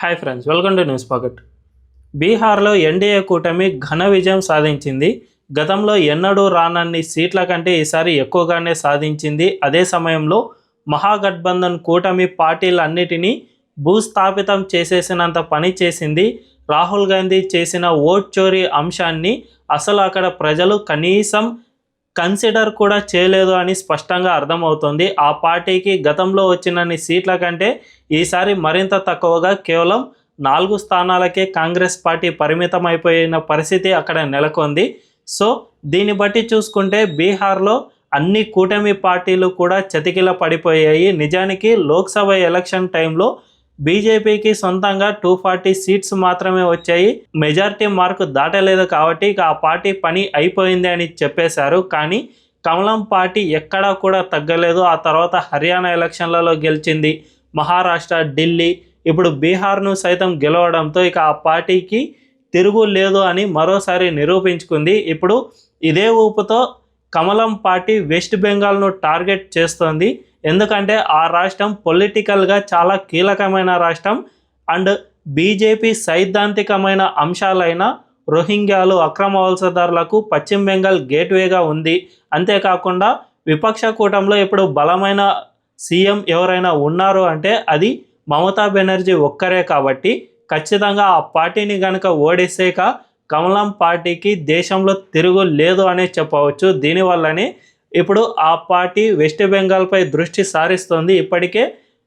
Hi friends, welcome to news pocket. బీహార్లో NDA కూటమి ఘన విజయం సాధించింది. గతంలో ఎన్నడూ రానన్ని సీట్ల కంటే ఈసారి ఎక్కువగానే సాధించింది. అదే సమయంలో మహాగఠబంధన్ కూటమి పార్టీలన్నిటినీ భూస్థాపితం చేసేసినంత పని చేసింది. రాహుల్ గాంధీ చేసిన ఓట్ చోరీ అంశాన్ని అసలు అక్కడ ప్రజలు కనీసం కన్సిడర్ కూడా చేయలేదు అని స్పష్టంగా అర్థమవుతుంది. ఆ పార్టీకి గతంలో వచ్చినన్ని సీట్ల కంటే ఈసారి మరింత తక్కువగా కేవలం 4 స్థానాలకే కాంగ్రెస్ పార్టీ పరిమితం అయిపోయిన పరిస్థితి అక్కడ నెలకొంది. సో దీన్ని బట్టి చూసుకుంటే బీహార్లో అన్ని కూటమి పార్టీలు కూడా చతికిల పడిపోయాయి. నిజానికి లోక్సభ ఎలక్షన్ టైంలో బీజేపీకి సొంతంగా 240 సీట్స్ మాత్రమే వచ్చాయి. మెజారిటీ మార్కు దాటలేదు కాబట్టి ఇక ఆ పార్టీ పని అయిపోయింది అని చెప్పేశారు. కానీ కమలం పార్టీ ఎక్కడా కూడా తగ్గలేదు. ఆ తర్వాత హర్యానా ఎలక్షన్లలో గెలిచింది. మహారాష్ట్ర, ఢిల్లీ, ఇప్పుడు బీహార్ను సైతం గెలవడంతో ఇక ఆ పార్టీకి తిరుగు లేదు అని మరోసారి నిరూపించుకుంది. ఇప్పుడు ఇదే ఊపుతో కమలం పార్టీ వెస్ట్ బెంగాల్ను టార్గెట్ చేస్తోంది. ఎందుకంటే ఆ రాష్ట్రం పొలిటికల్గా చాలా కీలకమైన రాష్ట్రం అండ్ బీజేపీ సైద్ధాంతికమైన అంశాలైన రోహింగ్యాలు, అక్రమ వలసదారులకు పశ్చిమ బెంగాల్ గేట్వేగా ఉంది. అంతేకాకుండా విపక్ష కూటమిలో ఇప్పుడు బలమైన సీఎం ఎవరైనా ఉన్నారు అంటే అది మమతా బెనర్జీ ఒక్కరే. కాబట్టి ఖచ్చితంగా ఆ పార్టీని కనుక ఓడిసేక కమలం పార్టీకి దేశంలో తిరుగు లేదు అనే చెప్పవచ్చు. దీనివల్లనే ఇప్పుడు ఆ పార్టీ వెస్ట్ బెంగాల్పై దృష్టి సారిస్తోంది. ఇప్పటికే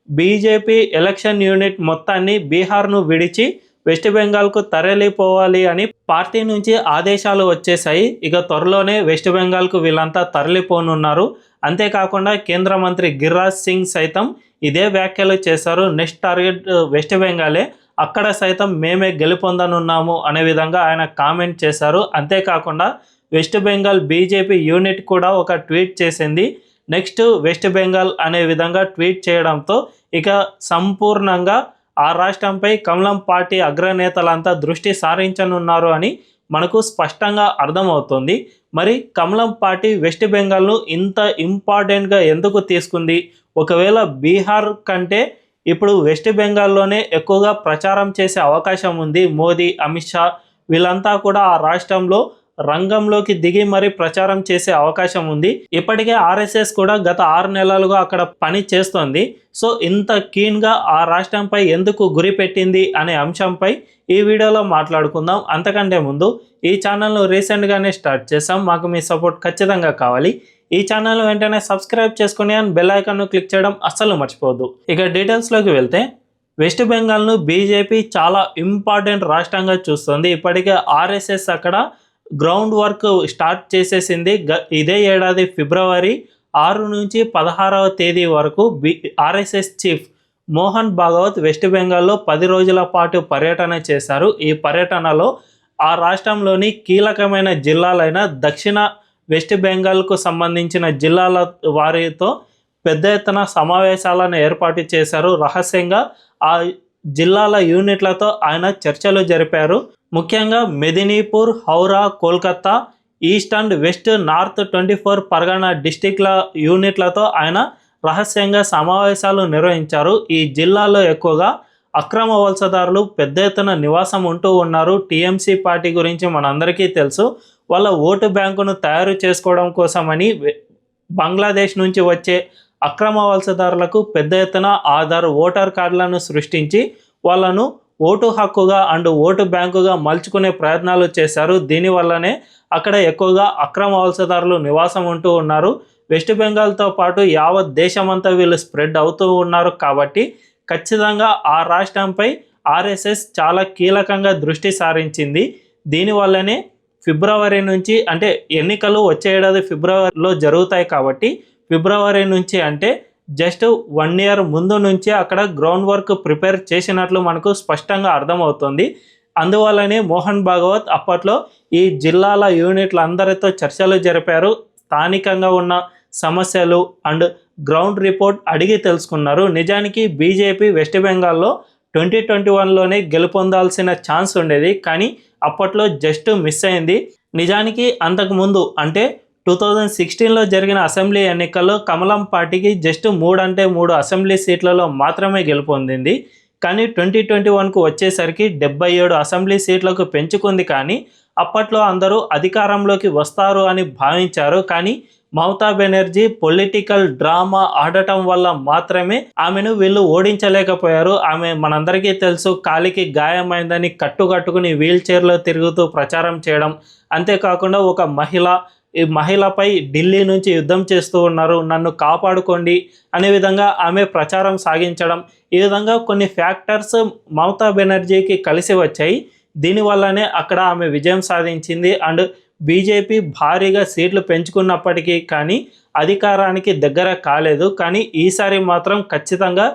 బీజేపీ ఎలక్షన్ యూనిట్ మొత్తాన్ని బీహార్ను విడిచి వెస్ట్ బెంగాల్కు తరలిపోవాలి అని పార్టీ నుంచి ఆదేశాలు వచ్చేసాయి. ఇక త్వరలోనే వెస్ట్ బెంగాల్కు వీళ్ళంతా తరలిపోనున్నారు. అంతేకాకుండా కేంద్ర మంత్రి గిరిరాజ్ సింగ్ సైతం ఇదే వ్యాఖ్యలు చేశారు. నెక్స్ట్ టార్గెట్ వెస్ట్ బెంగాలే, అక్కడ సైతం మేమే గెలుపొందనున్నాము అనే విధంగా ఆయన కామెంట్ చేశారు. అంతేకాకుండా వెస్ట్ బెంగాల్ బీజేపీ యూనిట్ కూడా ఒక ట్వీట్ చేసింది. నెక్స్ట్ వెస్ట్ బెంగాల్ అనే విధంగా ట్వీట్ చేయడంతో ఇక సంపూర్ణంగా ఆ రాష్ట్రంపై కమలం పార్టీ అగ్రనేతలంతా దృష్టి సారించనున్నారు అని మనకు స్పష్టంగా అర్థమవుతుంది. మరి కమలం పార్టీ వెస్ట్ బెంగాల్ను ఇంత ఇంపార్టెంట్గా ఎందుకు తీసుకుంది? ఒకవేళ బీహార్ కంటే ఇప్పుడు వెస్ట్ బెంగాల్లోనే ఎక్కువగా ప్రచారం చేసే అవకాశం ఉంది. మోదీ, అమిత్ షా వీళ్ళంతా కూడా ఆ రాష్ట్రంలో రంగంలోకి దిగి మరి ప్రచారం చేసే అవకాశం ఉంది. ఇప్పటికే ఆర్ఎస్ఎస్ కూడా గత 6 నెలలుగా అక్కడ పని చేస్తోంది. సో ఇంత కీన్గా ఆ రాష్ట్రంపై ఎందుకు గురి పెట్టింది అనే అంశంపై ఈ వీడియోలో మాట్లాడుకుందాం. అంతకంటే ముందు ఈ ఛానల్ను రీసెంట్గానే స్టార్ట్ చేసాం. మాకు మీ సపోర్ట్ ఖచ్చితంగా కావాలి. ఈ ఛానల్ వెంటనే సబ్స్క్రైబ్ చేసుకుని అండ్ బెల్ ఐకాన్ను క్లిక్ చేయడం అస్సలు మర్చిపోవద్దు. ఇక డీటెయిల్స్లోకి వెళ్తే వెస్ట్ బెంగాల్ను బీజేపీ చాలా ఇంపార్టెంట్ రాష్ట్రంగా చూస్తుంది. ఇప్పటికే ఆర్ఎస్ఎస్ అక్కడ గ్రౌండ్ వర్క్ స్టార్ట్ చేసేసింది. ఇదే ఏడాది ఫిబ్రవరి 6 నుంచి 16వ తేదీ వరకు RSS chief Mohan Bhagwat west బెంగాల్లో 10 రోజుల పాటు పర్యటన చేశారు. ఈ పర్యటనలో ఆ రాష్ట్రంలోని కీలకమైన జిల్లాలైన దక్షిణ వెస్ట్ బెంగాల్కు సంబంధించిన జిల్లాల వారితో పెద్ద ఎత్తున సమావేశాలను ఏర్పాటు చేశారు. రహస్యంగా ఆ జిల్లాల యూనిట్లతో ఆయన చర్చలు జరిపారు. ముఖ్యంగా Medinipur, Howrah, Kolkata, east and west, north 24 పరగణ డిస్టిక్ల యూనిట్లతో ఆయన రహస్యంగా సమావేశాలు నిర్వహించారు. ఈ జిల్లాలో ఎక్కువగా అక్రమ వలసదారులు పెద్ద ఎత్తున నివాసం ఉంటూ ఉన్నారు. టీఎంసీ పార్టీ గురించి మనందరికీ తెలుసు. వాళ్ళ ఓటు బ్యాంకును తయారు చేసుకోవడం కోసమని బంగ్లాదేశ్ నుంచి వచ్చే అక్రమ వలసదారులకు పెద్ద ఎత్తున ఆధార్ ఓటర్ కార్డులను సృష్టించి వాళ్ళను ఓటు హక్కుగా అండ్ ఓటు బ్యాంకుగా మలుచుకునే ప్రయత్నాలు చేశారు. దీనివల్లనే అక్కడ ఎక్కువగా అక్రమ వలసదారులు నివాసం ఉంటూ ఉన్నారు. వెస్ట్ బెంగాల్తో పాటు యావత్ దేశమంతా వీళ్ళు స్ప్రెడ్ అవుతూ ఉన్నారు. కాబట్టి ఖచ్చితంగా ఆ రాష్ట్రంపై ఆర్ఎస్ఎస్ చాలా కీలకంగా దృష్టి సారించింది. దీనివల్లనే ఫిబ్రవరి నుంచి, అంటే ఎన్నికలు వచ్చే ఏడాది ఫిబ్రవరిలో జరుగుతాయి కాబట్టి ఫిబ్రవరి నుంచి అంటే జస్ట్ 1 ఇయర్ ముందు నుంచి అక్కడ గ్రౌండ్ వర్క్ ప్రిపేర్ చేసినట్లు మనకు స్పష్టంగా అర్థమవుతుంది. అందువల్లనే మోహన్ భాగవత్ అప్పట్లో ఈ జిల్లాల యూనిట్లందరితో చర్చలు జరిపారు. స్థానికంగా ఉన్న సమస్యలు అండ్ గ్రౌండ్ రిపోర్ట్ అడిగి తెలుసుకున్నారు. నిజానికి బీజేపీ వెస్ట్ బెంగాల్లో 2021లోనే గెలుపొందాల్సిన ఛాన్స్ ఉండేది, కానీ అప్పట్లో జస్ట్ మిస్ అయింది. నిజానికి అంతకుముందు అంటే 2016లో జరిగిన అసెంబ్లీ ఎన్నికల్లో కమలం పార్టీకి జస్ట్ 3 అసెంబ్లీ సీట్లలో మాత్రమే గెలుపొందింది. కానీ 2021కు వచ్చేసరికి 77 అసెంబ్లీ సీట్లకు పెంచుకుంది. కానీ అప్పట్లో అందరూ అధికారంలోకి వస్తారు అని భావించారు. కానీ మమతా బెనర్జీ పొలిటికల్ డ్రామా ఆడటం వల్ల మాత్రమే ఆమెను వీళ్ళు ఓడించలేకపోయారు. ఆమె మనందరికీ తెలుసు, కాలికి గాయమైందని కట్టుకుని వీల్ చైర్లో తిరుగుతూ ప్రచారం చేయడం, అంతేకాకుండా ఒక ఈ మహిళపై ఢిల్లీ నుంచి యుద్ధం చేస్తూ ఉన్నారు, నన్ను కాపాడుకోండి అనే విధంగా ఆమె ప్రచారం సాగించడం, ఈ విధంగా కొన్ని ఫ్యాక్టర్స్ మమతా బెనర్జీకి కలిసి వచ్చాయి. దీనివల్లనే అక్కడ ఆమె విజయం సాధించింది. అండ్ బీజేపీ భారీగా సీట్లు పెంచుకున్నప్పటికీ కానీ అధికారానికి దగ్గర కాలేదు. కానీ ఈసారి మాత్రం ఖచ్చితంగా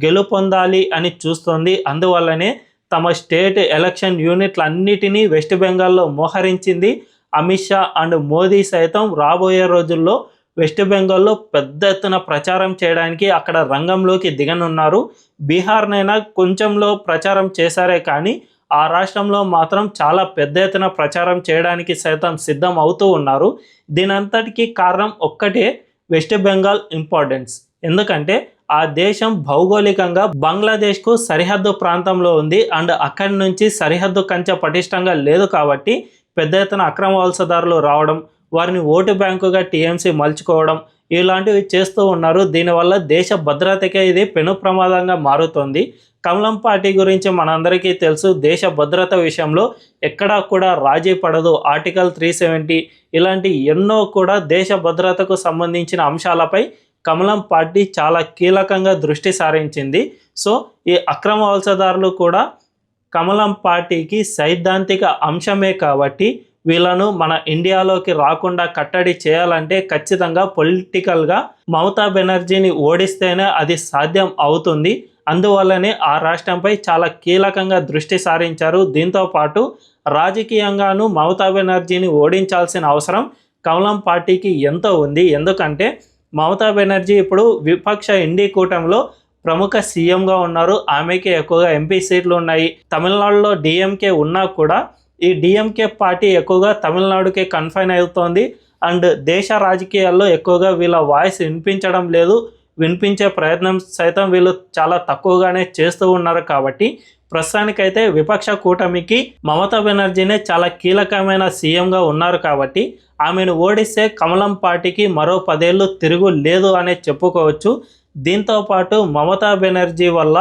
గెలుపొందాలి అని చూస్తోంది. అందువల్లనే తమ స్టేట్ ఎలక్షన్ యూనిట్లన్నిటినీ వెస్ట్ బెంగాల్లో మోహరించింది. అమిత్ షా అండ్ మోదీ సైతం రాబోయే రోజుల్లో వెస్ట్ బెంగాల్లో పెద్ద ఎత్తున ప్రచారం చేయడానికి అక్కడ రంగంలోకి దిగనున్నారు. బీహార్నైనా కొంచెంలో ప్రచారం చేశారే కానీ ఆ రాష్ట్రంలో మాత్రం చాలా పెద్ద ఎత్తున ప్రచారం చేయడానికి సైతం సిద్ధం అవుతూ ఉన్నారు. దీనంతటికీ కారణం ఒక్కటే, వెస్ట్ బెంగాల్ ఇంపార్టెన్స్. ఎందుకంటే ఆ దేశం భౌగోళికంగా బంగ్లాదేశ్కు సరిహద్దు ప్రాంతంలో ఉంది. అండ్ అక్కడి నుంచి సరిహద్దు కంచె పటిష్టంగా లేదు కాబట్టి పెద్ద ఎత్తున అక్రమ వలసదారులు రావడం, వారిని ఓటు బ్యాంకుగా టీఎంసీ మలుచుకోవడం, ఇలాంటివి చేస్తూ ఉన్నారు. దీనివల్ల దేశ భద్రతకే ఇది పెను ప్రమాదంగా మారుతుంది. కమలం పార్టీ గురించి మనందరికీ తెలుసు, దేశ భద్రత విషయంలో ఎక్కడా కూడా రాజీ పడదు. ఆర్టికల్ 370 ఇలాంటి ఎన్నో కూడా దేశ భద్రతకు సంబంధించిన అంశాలపై కమలం పార్టీ చాలా కీలకంగా దృష్టి సారించింది. సో ఈ అక్రమ వలసదారులు కూడా కమలం పార్టీకి సైద్ధాంతిక అంశమే కాబట్టి వీళ్ళను మన ఇండియాలోకి రాకుండా కట్టడి చేయాలంటే ఖచ్చితంగా పొలిటికల్గా మమతా బెనర్జీని ఓడిస్తేనే అది సాధ్యం అవుతుంది. అందువల్లనే ఆ రాష్ట్రంపై చాలా కీలకంగా దృష్టి సారించారు. దీంతో పాటు రాజకీయంగాను మమతా బెనర్జీని ఓడించాల్సిన అవసరం కమలం పార్టీకి ఎంతో ఉంది. ఎందుకంటే మమతా బెనర్జీ ఇప్పుడు విపక్ష ఇండి కూటమిలో ప్రముఖ సీఎంగా ఉన్నారు. ఆమెకి ఎక్కువగా ఎంపీ సీట్లు ఉన్నాయి. తమిళనాడులో డిఎంకే ఉన్నా కూడా ఈ డిఎంకే పార్టీ ఎక్కువగా తమిళనాడుకే కన్ఫైన్ అవుతోంది. అండ్ దేశ రాజకీయాల్లో ఎక్కువగా వీళ్ళ వాయిస్ వినిపించడం లేదు. వినిపించే ప్రయత్నం సైతం వీళ్ళు చాలా తక్కువగానే చేస్తూ ఉన్నారు. కాబట్టి ప్రస్తుతానికైతే విపక్ష కూటమికి మమతా బెనర్జీనే చాలా కీలకమైన సీఎంగా ఉన్నారు. కాబట్టి ఆమెను ఓడిస్తే కమలం పార్టీకి మరో 10 ఏళ్ళు తిరుగు లేదు అనే చెప్పుకోవచ్చు. దీంతో పాటు మమతా బెనర్జీ వల్ల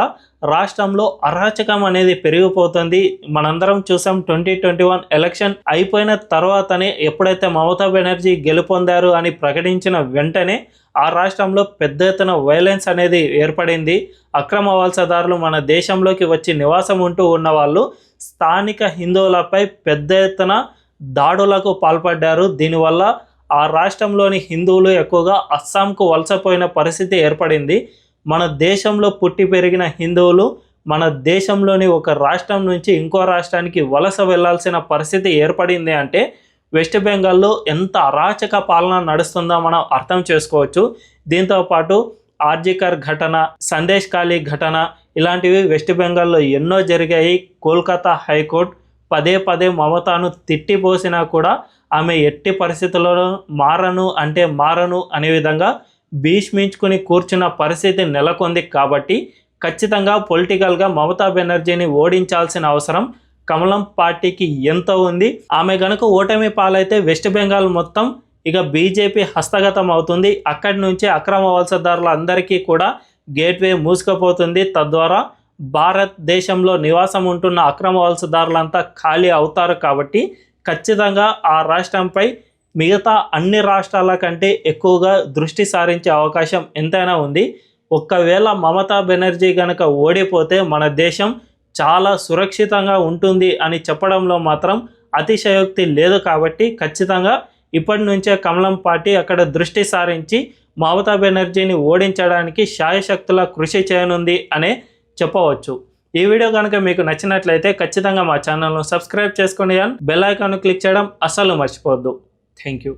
రాష్ట్రంలో అరాచకం అనేది పెరిగిపోతుంది. మనందరం చూసాం, 2021 ఎలక్షన్ అయిపోయిన తర్వాతనే ఎప్పుడైతే మమతా బెనర్జీ గెలుపొందారు అని ప్రకటించిన వెంటనే ఆ రాష్ట్రంలో పెద్ద ఎత్తున వైలెన్స్ అనేది ఏర్పడింది. అక్రమ వలసదారులు మన దేశంలోకి వచ్చి నివాసం ఉంటూ ఉన్న వాళ్ళు స్థానిక హిందువులపై పెద్ద ఎత్తున దాడులకు పాల్పడ్డారు. దీనివల్ల ఆ రాష్ట్రంలోని హిందువులు ఎక్కువగా అస్సాంకు వలసపోయిన పరిస్థితి ఏర్పడింది. మన దేశంలో పుట్టి పెరిగిన హిందువులు మన దేశంలోని ఒక రాష్ట్రం నుంచి ఇంకో రాష్ట్రానికి వలస వెళ్లాల్సిన పరిస్థితి ఏర్పడింది అంటే వెస్ట్ బెంగాల్లో ఎంత అరాచక పాలన నడుస్తుందో మనం అర్థం చేసుకోవచ్చు. దీంతోపాటు ఆర్జికర్ ఘటన, సందేశ్ ఖాళీ ఘటన ఇలాంటివి వెస్ట్ బెంగాల్లో ఎన్నో జరిగాయి. కోల్కతా హైకోర్టు పదే మమతాను తిట్టిపోసినా కూడా ఆమె ఎట్టి పరిస్థితుల్లో మారను అనే విధంగా భీష్మించుకుని కూర్చున్న పరిస్థితి నెలకొంది. కాబట్టి ఖచ్చితంగా పొలిటికల్గా మమతా బెనర్జీని ఓడించాల్సిన అవసరం కమలం పార్టీకి ఎంతో ఉంది. ఆమె గనుక ఓటమి పాలైతే వెస్ట్ బెంగాల్ మొత్తం ఇక బీజేపీ హస్తగతం అవుతుంది. అక్కడి నుంచి అక్రమ వలసదారులందరికీ కూడా గేట్వే మూసుకుపోతుంది. తద్వారా భారతదేశంలో నివాసం ఉంటున్న అక్రమ వలసదారులంతా ఖాళీ అవుతారు. కాబట్టి ఖచ్చితంగా ఆ రాష్ట్రంపై మిగతా అన్ని రాష్ట్రాల కంటే ఎక్కువగా దృష్టి సారించే అవకాశం ఎంతైనా ఉంది. ఒక్కవేళ మమతా బెనర్జీ కనుక ఓడిపోతే మన దేశం చాలా సురక్షితంగా ఉంటుంది అని చెప్పడంలో మాత్రం అతిశయోక్తి లేదు. కాబట్టి ఖచ్చితంగా ఇప్పటి నుంచే కమలం పార్టీ అక్కడ దృష్టి సారించి మమతా బెనర్జీని ఓడించడానికి శాయశక్తులా కృషి చేయనుంది అనే చెప్పవచ్చు. ఈ వీడియో కనుక మీకు నచ్చినట్లయితే ఖచ్చితంగా మా ఛానల్ను సబ్స్క్రైబ్ చేసుకోండి. బెల్ ఐకాన్ క్లిక్ చేయడం అస్సలు మర్చిపోవద్దు. Thank you.